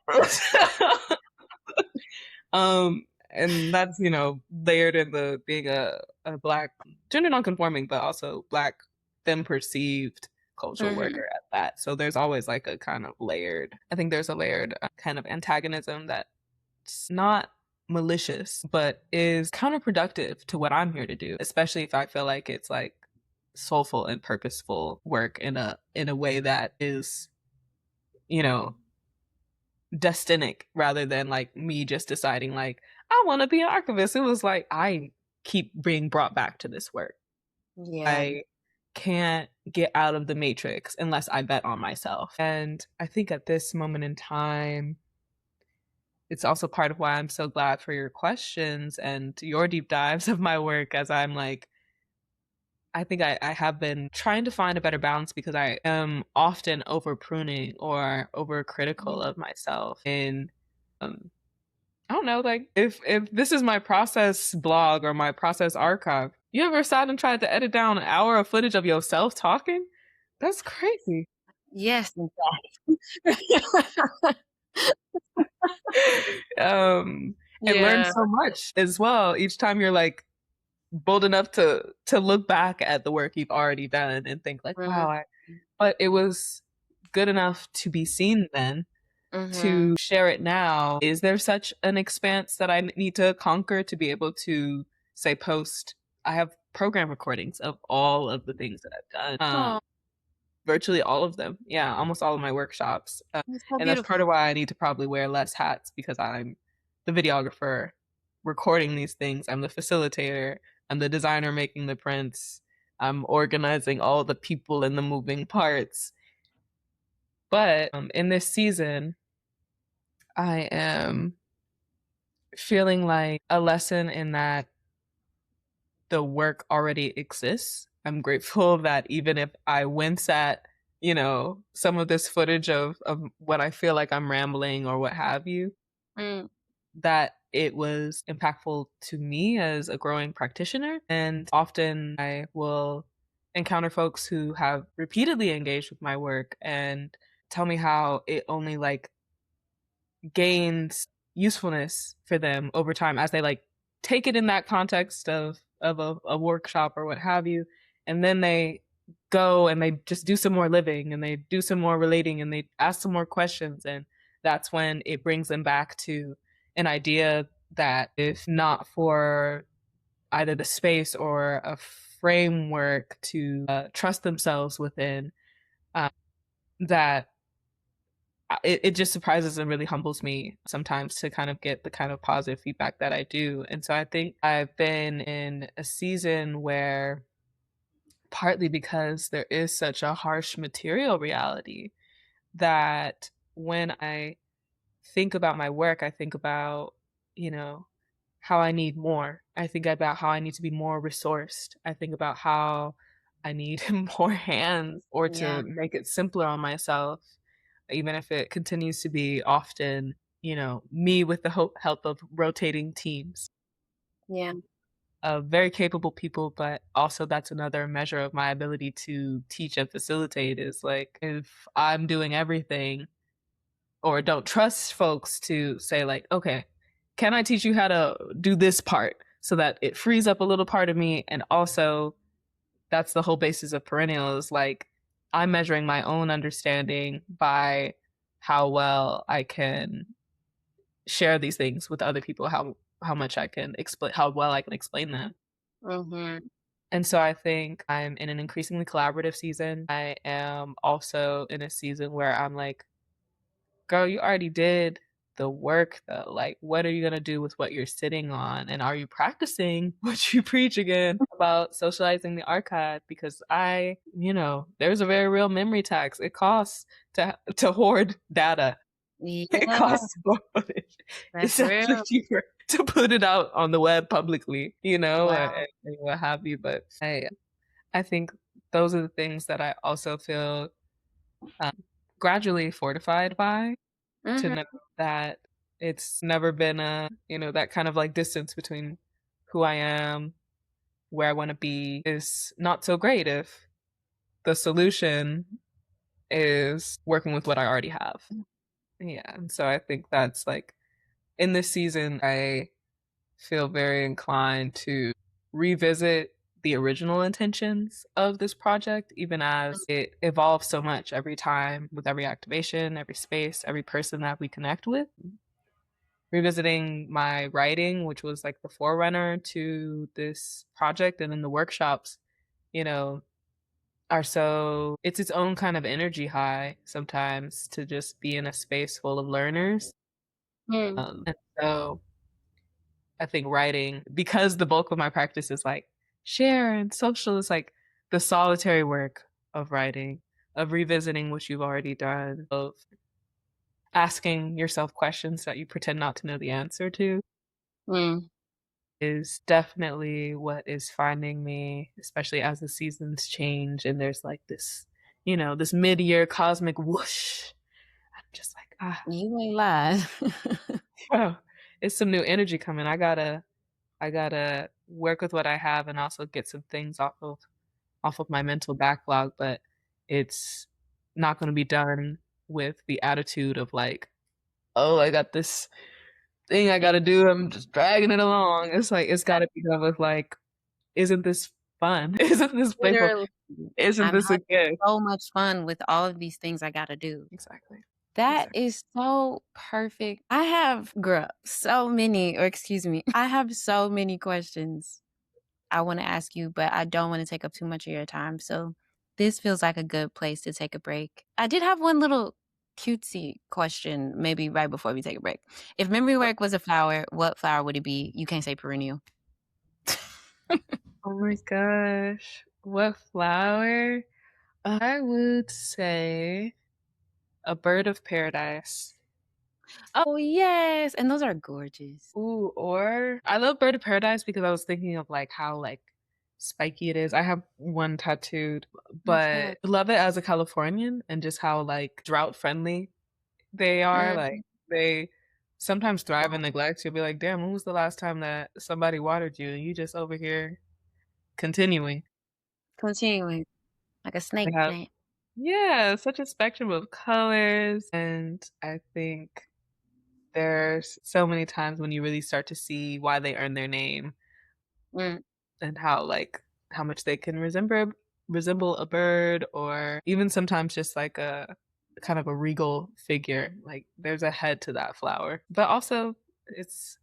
And that's layered in the being a black gender nonconforming, but also black femme perceived cultural Mhm. worker at that. So there's always like a kind of layered. I think there's a layered kind of antagonism that's not malicious, but is counterproductive to what I'm here to do, especially if I feel like it's like soulful and purposeful work in a way that is, you know, destinic rather than like me just deciding like I want to be an archivist. It was like I keep being brought back to this work. Yeah. I can't get out of the matrix unless I bet on myself. And I think at this moment in time, it's also part of why I'm so glad for your questions and your deep dives of my work as I'm like, I think I have been trying to find a better balance because I am often over pruning or over critical Mhm. of myself. And um, I don't know, like if this is my process blog or my process archive, you ever sat and tried to edit down an hour of footage of yourself talking? That's crazy. Yes, in fact. um, and learn Yeah. so much as well each time you're like bold enough to look back at the work you've already done and think like, Mhm. wow, but it was good enough to be seen then. to share it now. Is there such an expanse that I need to conquer to be able to say post? I have program recordings of all of the things that I've done. Oh, Virtually all of them. Yeah, almost all of my workshops. that's so And that's part beautiful. of why I need to probably wear less hats because I'm the videographer recording these things. I'm the facilitator. I'm the designer making the prints. I'm organizing all the people and the moving parts. But in this season, I am feeling like a lesson in that the work already exists. I'm grateful that even if I wince at, some of this footage of when I feel like I'm rambling or what have you, Mm, that it was impactful to me as a growing practitioner. And often I will encounter folks who have repeatedly engaged with my work and tell me how it only like gains usefulness for them over time as they like take it in that context of a workshop or what have you, and then they go and they just do some more living and they do some more relating and they ask some more questions, and that's when it brings them back to an idea that if not for either the space or a framework to trust themselves within, uh, that it just surprises and really humbles me sometimes to kind of get the kind of positive feedback that I do. And so I think I've been in a season where, partly because there is such a harsh material reality, that when I think about my work, I think about, you know, how I need more. I think about how I need to be more resourced. I think about how I need more hands or yeah, to make it simpler on myself, even if it continues to be often, me with the help of rotating teams yeah. of very capable people, but also that's another measure of my ability to teach and facilitate is like if I'm doing everything or don't trust folks to say like, okay, can I teach you how to do this part so that it frees up a little part of me? And also that's the whole basis of Perennial is like I'm measuring my own understanding by how well I can share these things with other people, how much I can explain, how well I can explain them. Mhm. And so I think I'm in an increasingly collaborative season. I am also in a season where I'm like, girl, you already did the work though. Like, what are you gonna do with what you're sitting on? And are you practicing what you preach again about socializing the archive? Because there's a very real memory tax. It costs to hoard data. It Yeah, costs more footage. that's It's actually real. cheaper to put it out on the web publicly, Wow. and what have you. But I think those are the things that I also feel gradually fortified by, to Mhm. know that it's never been that kind of like distance between who I am, where I want to be is not so great if the solution is working with what I already have. Yeah. And so I think that's like in this season, I feel very inclined to revisit the original intentions of this project, even as it evolves so much every time with every activation, every space, every person that we connect with. Revisiting my writing, which was like the forerunner to this project, and then the workshops, you know, it's its own kind of energy high sometimes to just be in a space full of learners. Mm. And so I think writing, because the bulk of my practice is like share and social, is like the solitary work of writing, of revisiting what you've already done, of asking yourself questions that you pretend not to know the answer to, Mm. is definitely what is finding me, especially as the seasons change and there's like this, this mid year cosmic whoosh. I'm just like, You ain't lied. oh, it's some new energy coming. I gotta work with what I have and also get some things off of my mental backlog, but it's not gonna be done with the attitude of like, oh, I got this thing I gotta do. I'm just dragging it along. It's like it's gotta be done with like, isn't this fun? Isn't this playful? Literally, Isn't I'm this a having gift? so much fun with all of these things I gotta do. Exactly. That Exactly. is so perfect. I have, girl, so many, or excuse me, I have so many questions I want to ask you, but I don't want to take up too much of your time. So this feels like a good place to take a break. I did have one little cutesy question, maybe right before we take a break. If memory work was a flower, what flower would it be? You can't say perennial. Oh my gosh. What flower? I would say a bird of paradise. Oh, yes. And those are gorgeous. Ooh, or I love bird of paradise because I was thinking of like how like spiky it is. I have one tattooed, What's that? but love it as a Californian and just how like drought friendly they are. Mm, Like they sometimes thrive in neglect. You'll be like, damn, when was the last time that somebody watered you? And you just over here continuing. continuing like a They snake have plant. yeah, such a spectrum of colors. And I think there's so many times when you really start to see why they earn their name Mm, and how like how much they can resemble a bird or even sometimes just like a kind of a regal figure. Like there's a head to that flower. But also it's,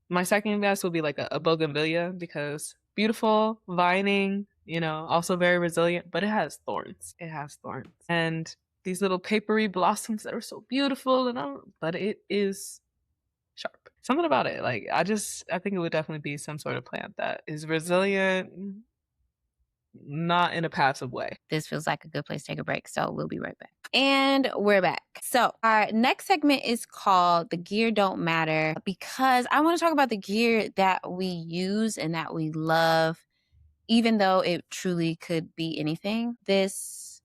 my second best would be like a bougainvillea because beautiful, vining, also very resilient, but it has thorns. It has thorns. And these little papery blossoms that are so beautiful but it is sharp. Something about it. Like I think it would definitely be some sort of plant that is resilient, not in a passive way. this feels like a good place to take a break. So we'll be right back. And we're back. So our next segment is called The Gear Don't Matter because I want to talk about the gear that we use and that we love, even though it truly could be anything. This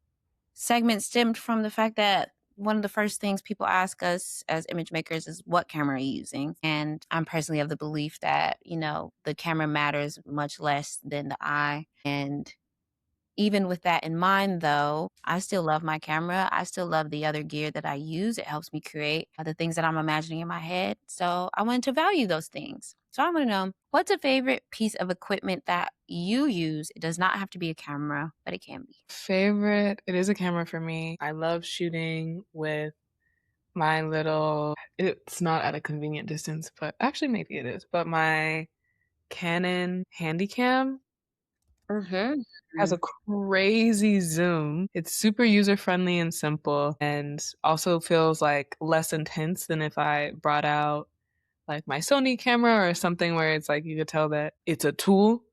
segment stemmed from the fact that one of the first things people ask us as image makers is what camera are you using? And I'm personally of the belief that, the camera matters much less than the eye. And even with that in mind, though, I still love my camera. I still love the other gear that I use. It helps me create the things that I'm imagining in my head. So I wanted to value those things. So I want to know, what's a favorite piece of equipment that you use? It does not have to be a camera, but it can be. Favorite, it is a camera for me. I love shooting with my little, it's not at a convenient distance, but actually maybe it is, but my Canon Handicam Mm-hmm. has a crazy zoom. It's super user friendly and simple and also feels like less intense than if I brought out like my Sony camera or something where it's like you could tell that it's a tool.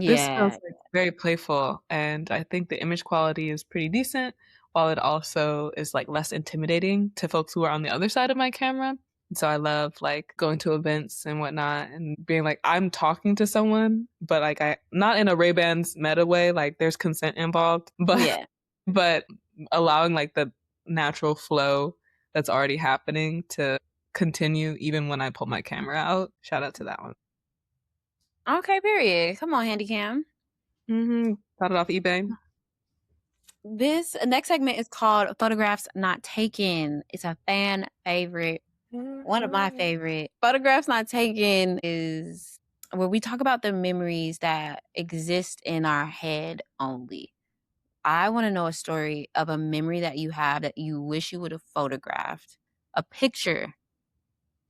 This feels Yeah. like very playful and I think the image quality is pretty decent while it also is like less intimidating to folks who are on the other side of my camera. So I love like going to events and whatnot and being like I'm talking to someone, but like I not in a Ray-Bans meta way, like there's consent involved, but Yeah. but allowing like the natural flow that's already happening to continue even when I pull my camera out. Shout out to that one. Okay, period. Come on, Handicam. Got it off eBay. This next segment is called Photographs Not Taken. It's a fan favorite. One of my favorite. Photographs Not Taken is where we talk about the memories that exist in our head only. I want to know a story of a memory that you have that you wish you would have photographed, a picture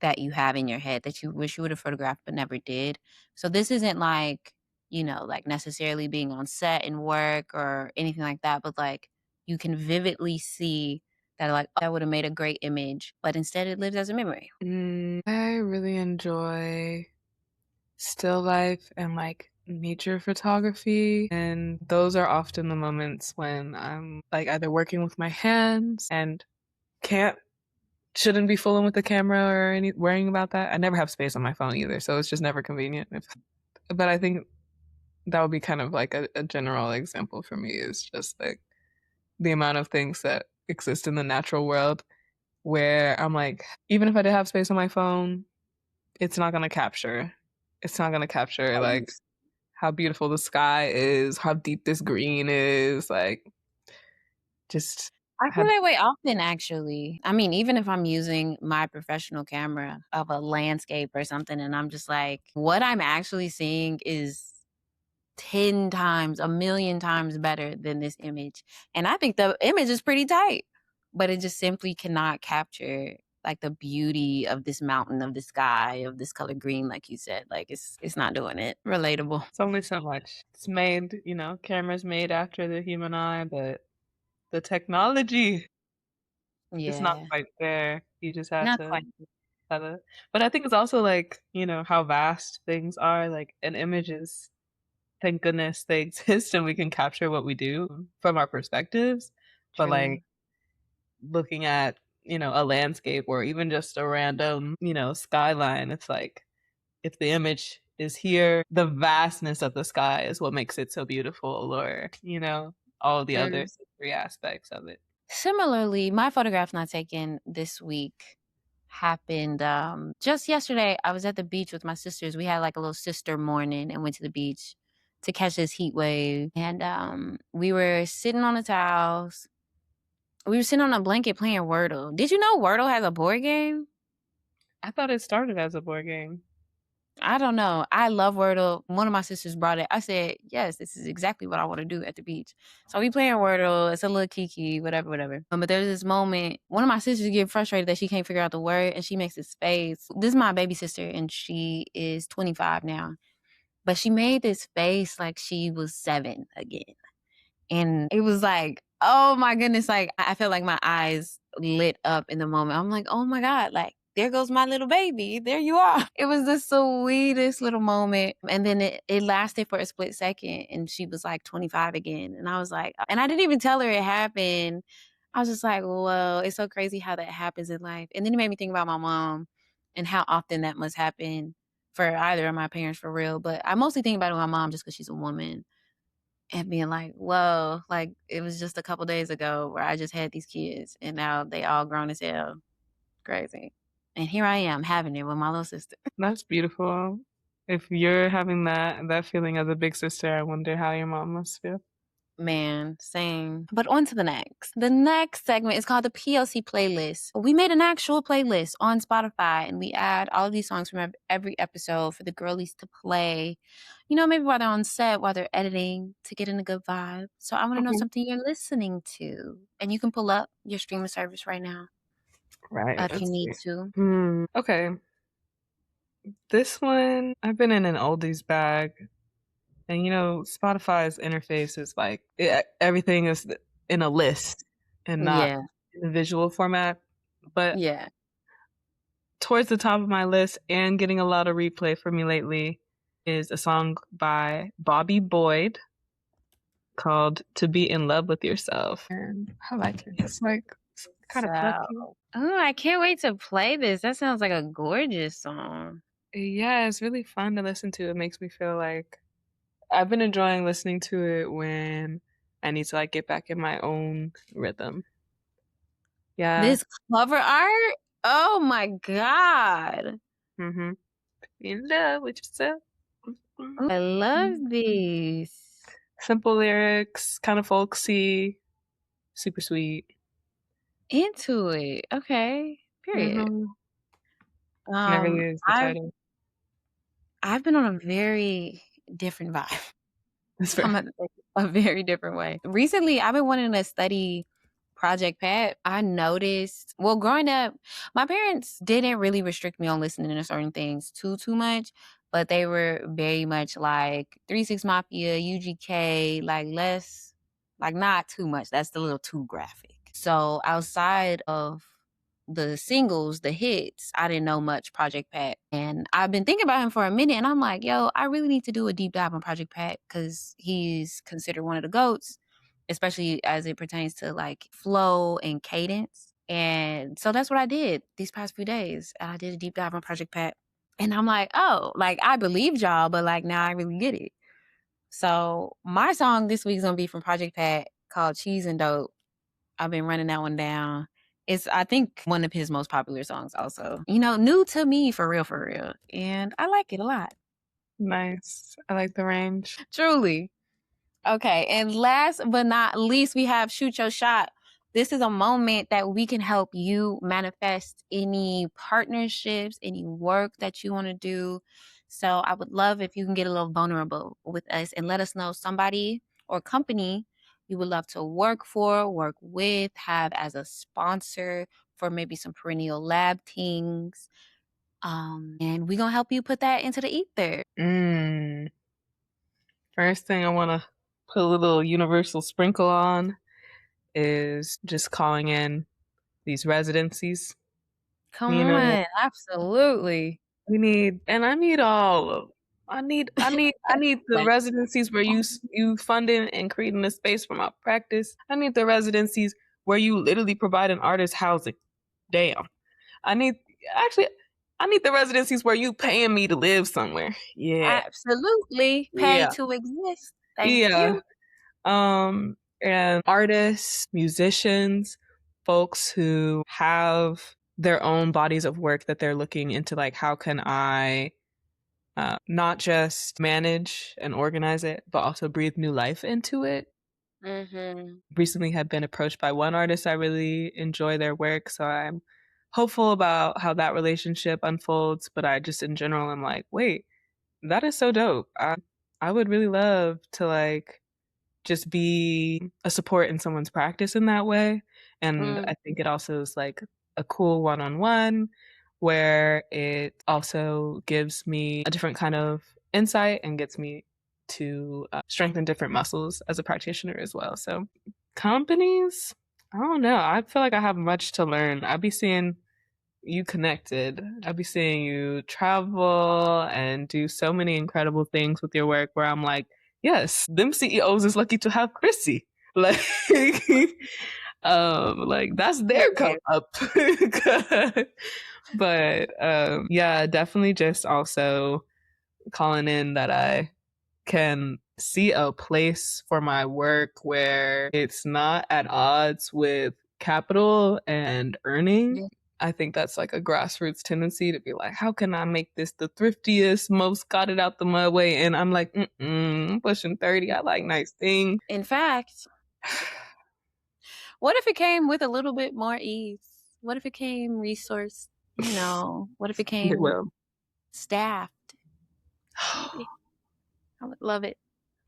that you have in your head that you wish you would have photographed but never did. So this isn't like, like necessarily being on set and work or anything like that, but like you can vividly see that like that would have made a great image, but instead it lives as a memory. I really enjoy still life and like nature photography. And those are often the moments when I'm like either working with my hands and can't, shouldn't be fooling with the camera or any worrying about that. I never have space on my phone either. So it's just never convenient. But I think that would be kind of like a general example for me is just like the amount of things that exist in the natural world where I'm like, even if I did have space on my phone, it's not gonna capture. It's not gonna capture like how beautiful the sky is, how deep this green is, like just I how feel that way often, actually. I mean, even if I'm using my professional camera of a landscape or something, and I'm just like, what I'm actually seeing is 10 times, a million times better than this image. And I think the image is pretty tight. but it just simply cannot capture like the beauty of this mountain, of the sky, of this color green, like you said. Like it's not doing it. Relatable. It's only so much. It's made, cameras made after the human eye, but the technology is not Yeah. quite there. You just have Not to quite. have a, but I think it's also like, how vast things are. Like an image is, thank goodness they exist and we can capture what we do from our perspectives. But True. like looking at, a landscape or even just a random, skyline, it's like if the image is here, the vastness of the sky is what makes it so beautiful, or, all the other Mm. sensory aspects of it. Similarly, my photograph not taken this week happened just yesterday. I was at the beach with my sisters. We had like a little sister morning and went to the beach to catch this heat wave. And we were sitting on the towels. We were sitting on a blanket playing Wordle. Did you know Wordle has a board game? I thought it started as a board game. I don't know. I love Wordle. One of my sisters brought it. I said, yes, this is exactly what I want to do at the beach. So we playing Wordle. It's a little kiki, whatever, whatever. But there's this moment, one of my sisters get frustrated that she can't figure out the word and she makes this face. This is my baby sister and she is 25 now. But she made this face like she was 7 again. And it was like, oh my goodness, like I felt like my eyes lit up in the moment. I'm like, oh my God, like there goes my little baby. There you are. It was the sweetest little moment. And then it lasted for a split second and she was like 25 again. And I was like, and I didn't even tell her it happened. I was just like, well, it's so crazy how that happens in life. And then it made me think about my mom and how often that must happen for either of my parents for real. But I mostly think about it with my mom just because she's a woman and being like, whoa, like it was just a couple days ago where I just had these kids and now they all grown as hell. Crazy. And here I am having it with my little sister. That's beautiful. If you're having that feeling as a big sister, I wonder how your mom must feel. Man, same. But on to the next. The next segment is called the PLC playlist. We made an actual playlist on Spotify and we add all of these songs from every episode for the girlies to play, maybe while they're on set, while they're editing to get in a good vibe. So I want to know Okay. something you're listening to. And you can pull up your streaming service right now Right. if you Let's need see. to. Okay. This one, I've been in an oldies bag. And Spotify's interface is like everything is in a list and not Yeah. in a visual format. But Yeah. towards the top of my list and getting a lot of replay for me lately is a song by Bobby Boyd called "To Be in Love with Yourself." And I like it. It's like kind of peppy. So, oh, I can't wait to play this. That sounds like a gorgeous song. Yeah, it's really fun to listen to. It makes me feel like I've been enjoying listening to it when I need to like get back in my own rhythm. Yeah. This cover art? Oh my God. Mm-hmm. Be in love with yourself. I love these. Simple lyrics, kind of folksy, super sweet. Into it. Okay. Period. Mm-hmm. And that really is the I've title. I've been on a very different vibe. That's I'm fair. at a very different way. Recently, I've been wanting to study Project Pat. I noticed, well, growing up, my parents didn't really restrict me on listening to certain things too much, but they were very much like 3 6 Mafia, UGK, like less, like not too much. That's a little too graphic. So outside of the singles, the hits, I didn't know much Project Pat. And I've been thinking about him for a minute and I'm like, yo, I really need to do a deep dive on Project Pat because he's considered one of the GOATs, especially as it pertains to like flow and cadence. And so that's what I did these past few days. I did a deep dive on Project Pat. And I'm like, oh, like I believed y'all, but like now I really get it. So my song this week is gonna be from Project Pat called Cheese and Dope. I've been running that one down. It's, I think, one of his most popular songs also. New to me for real, for real. And I like it a lot. Nice. I like the range. Truly. Okay. And last but not least, we have Shoot Your Shot. This is a moment that we can help you manifest any partnerships, any work that you want to do. So I would love if you can get a little vulnerable with us and let us know somebody or company you would love to work for, work with, have as a sponsor for maybe some Perennial Lab things. And we're going to help you put that into the ether. First thing I want to put a little universal sprinkle on is just calling in these residencies. Come You know, on. Absolutely. I need all of. I need the Like, residencies where you funding and creating a space for my practice. I need the residencies where you literally provide an artist housing. Damn. I need actually I need the residencies where you paying me to live somewhere. Yeah. absolutely. Pay Yeah. to exist. Thank Yeah. you. And artists, musicians, folks who have their own bodies of work that they're looking into, like, how can I not just manage and organize it, but also breathe new life into it. Mm-hmm. Recently had been approached by one artist I really enjoy their work, so I'm hopeful about how that relationship unfolds. But I just in general am like, wait, that is so dope. I would really love to like just be a support in someone's practice in that way. And Mm. I think it also is like a cool one on one where it also gives me a different kind of insight and gets me to strengthen different muscles as a practitioner as well. So, companies, I don't know. I feel like I have much to learn. I'd be seeing you connected. I'll be seeing you travel and do so many incredible things with your work where I'm like, yes, them CEOs is lucky to have Qurissy. Like like that's their come Period. up. But yeah, definitely just also calling in that I can see a place for my work where it's not at odds with capital and earning. Yeah. I think that's like a grassroots tendency to be like, how can I make this the thriftiest, most got it out the mud way? And I'm like, I'm pushing 30. I like nice things. In fact, what if it came with a little bit more ease? What if it came resourced? What if it It came will. staffed? Maybe. I would love it.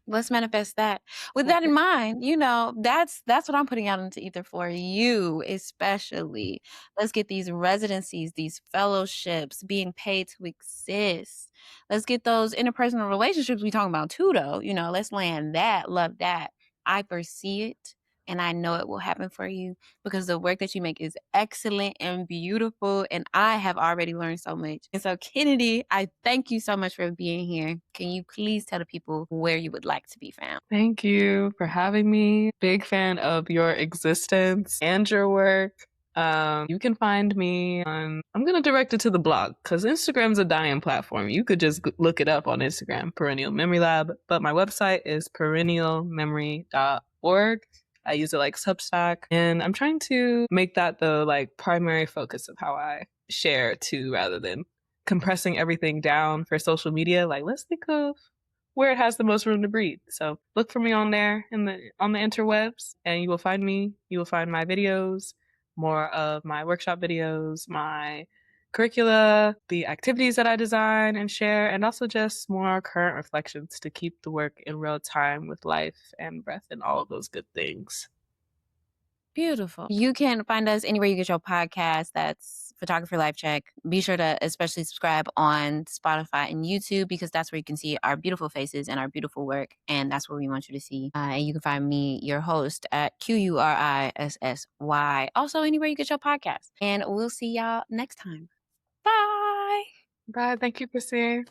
Let's manifest that. With that in mind, that's what I'm putting out into ether for you, especially. Let's get these residencies, these fellowships, being paid to exist. Let's get those interpersonal relationships we talking about too, though. Let's land that, love that. I foresee it. And I know it will happen for you because the work that you make is excellent and beautiful. And I have already learned so much. And so, Kennedy, I thank you so much for being here. Can you please tell the people where you would like to be found? Thank you for having me. Big fan of your existence and your work. You can find me on, I'm going to direct it to the blog because Instagram's a dying platform. You could just look it up on Instagram, Perennial Memory Lab. But my website is perennialmemory.org. I use it like Substack. And I'm trying to make that the like primary focus of how I share too, rather than compressing everything down for social media. Like, let's think of where it has the most room to breathe. So look for me on there on the interwebs, and you will find me. You will find my videos, more of my workshop videos, my curricula, the activities that I design and share, and also just more current reflections to keep the work in real time with life and breath and all of those good things. Beautiful. You can find us anywhere you get your podcast. That's Photographer Life Check. Be sure to especially subscribe on Spotify and YouTube because that's where you can see our beautiful faces and our beautiful work. And that's where we want you to see. And you can find me, your host, at QURISSY. Also, anywhere you get your podcast. And we'll see y'all next time. Bye. Bye. Thank you for seeing.